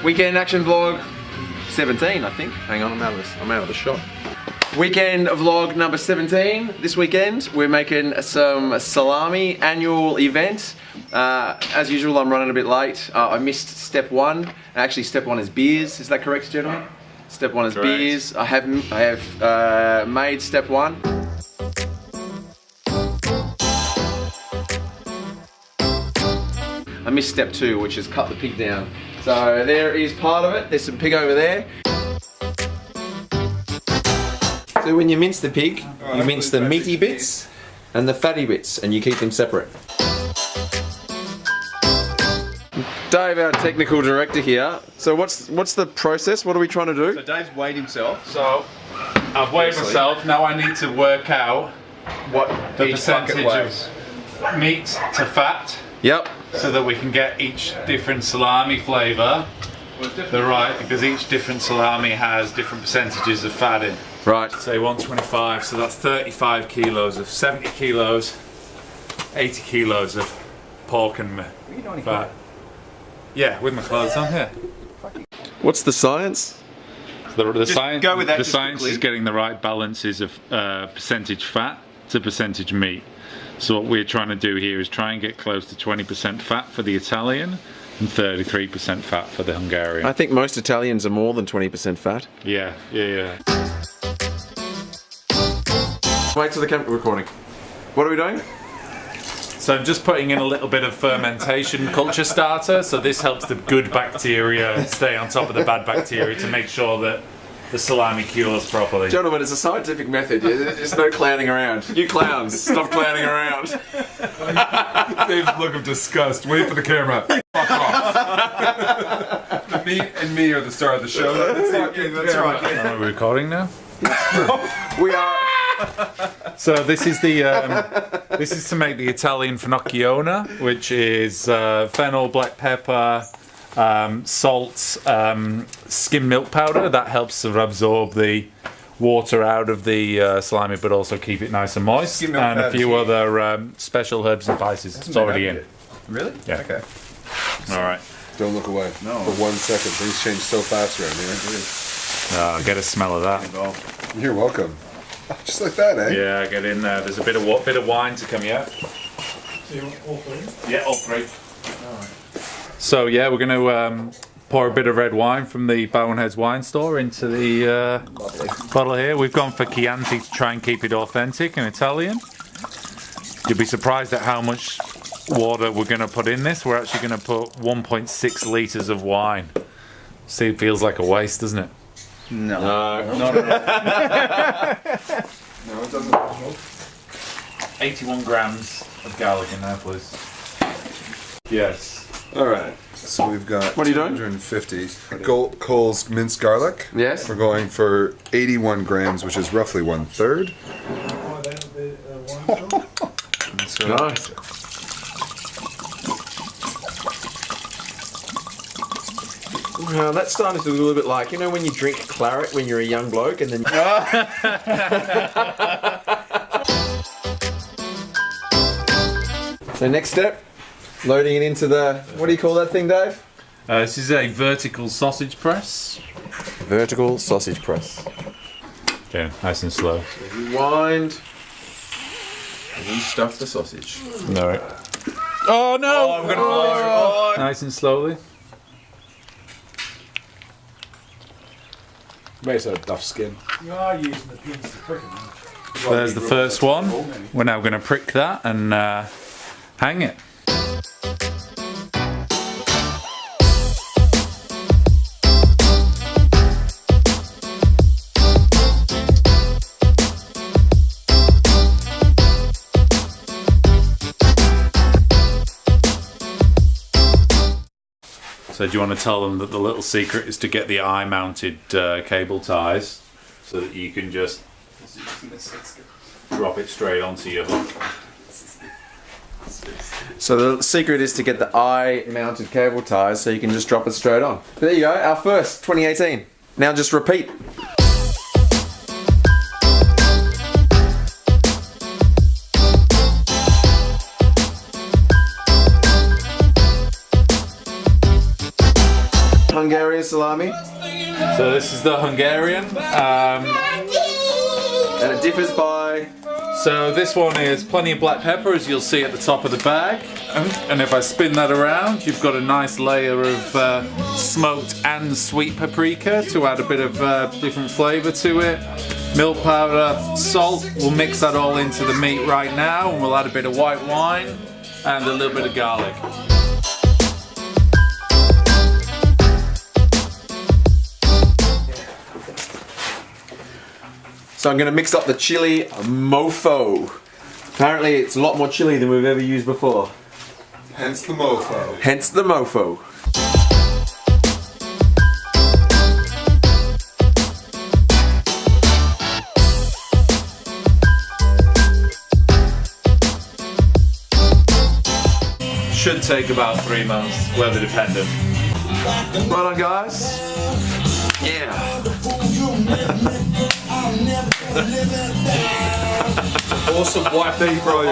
Weekend action vlog 17, I think. Hang on, I'm out of the shot. Weekend vlog number 17. This weekend we're making some salami annual event. As usual, I'm running a bit late. I missed step one. Actually, step one is beers. Is that correct, gentlemen? Step one is correct. Beers. I have made step one. I missed step two, which is cut the pig down. So there is part of it. There's some pig over there. So when you mince the pig, you mince the meaty bits and the fatty bits, and you keep them separate. Dave, our technical director here. So what's the process? What are we trying to do? So Dave's weighed himself. So I've weighed myself. Now I need to work out what the percentage of meat to fat. Yep. So that we can get each different salami flavour the right, because each different salami has different percentages of fat in. Right. Say 125, so that's 35 kilos of 70 kilos, 80 kilos of pork and fat. Yeah, with my clothes on here. What's the science? The science is getting the right balances of percentage fat to percentage meat. So what we're trying to do here is try and get close to 20% fat for the Italian and 33% fat for the Hungarian. I think most Italians are more than 20% fat. Yeah. Wait till the camera recording. What are we doing? So I'm just putting in a little bit of fermentation culture starter. So this helps the good bacteria stay on top of the bad bacteria to make sure that the salami cures properly. Gentlemen, it's a scientific method. There's no clowning around. You clowns, stop clowning around. Dave's look of disgust. Wait for the camera. Fuck off. The meat and me are the star of the show. That's right. Are we recording now? We are. So this is this is to make the Italian finocchione, which is fennel, black pepper, salt, skim milk powder. That helps to absorb the water out of the salami, but also keep it nice and moist. And a few other special herbs and spices. It's already in. Really? Yeah. Okay. All right. Don't look away. No. For 1 second. Things change so fast around here. Get a smell of that. You're welcome. Just like that, eh? Yeah, get in there. There's a bit of wine to come yet. So you want all three? Yeah, all three. So yeah, we're going to pour a bit of red wine from the Boneheads wine store into the bottle here. We've gone for Chianti to try and keep it authentic and Italian. You'll be surprised at how much water we're going to put in this. We're actually going to put 1.6 litres of wine. See, it feels like a waste, doesn't it? No. Not at No, it doesn't. all. 81 grams of garlic in there, please. Yes. All right. So we've got What are you doing? 250 Cole's minced garlic. Yes. We're going for 81 grams, which is roughly 1/3. Nice. Well, that's starting to look a little bit like, you know, when you drink claret when you're a young bloke and then... So next step, loading it into the... What do you call that thing, Dave? This is a vertical sausage press. Vertical sausage press. Okay, nice and slow. Rewind. And you stuff the sausage. No. Oh no! I'm gonna blow. Nice and slowly. Makes a duff skin. You are using the pins to prick them. There's the first one. We're now going to prick that and hang it. So do you want to tell them that the little secret is to get the eye-mounted cable ties so that you can just drop it straight onto your hook? So the secret is to get the eye-mounted cable ties so you can just drop it straight on. There you go, our first, 2018. Now just repeat. Hungarian salami. So this is the Hungarian. And it differs by... So this one is plenty of black pepper, as you'll see at the top of the bag. And if I spin that around, you've got a nice layer of smoked and sweet paprika to add a bit of different flavour to it. Milk powder, salt. We'll mix that all into the meat right now, and we'll add a bit of white wine and a little bit of garlic. So I'm going to mix up the chili mofo. Apparently it's a lot more chili than we've ever used before. Hence the mofo. Hence the mofo. Should take about 3 months, weather dependent. Right on, guys. Yeah. Awesome white beef fry.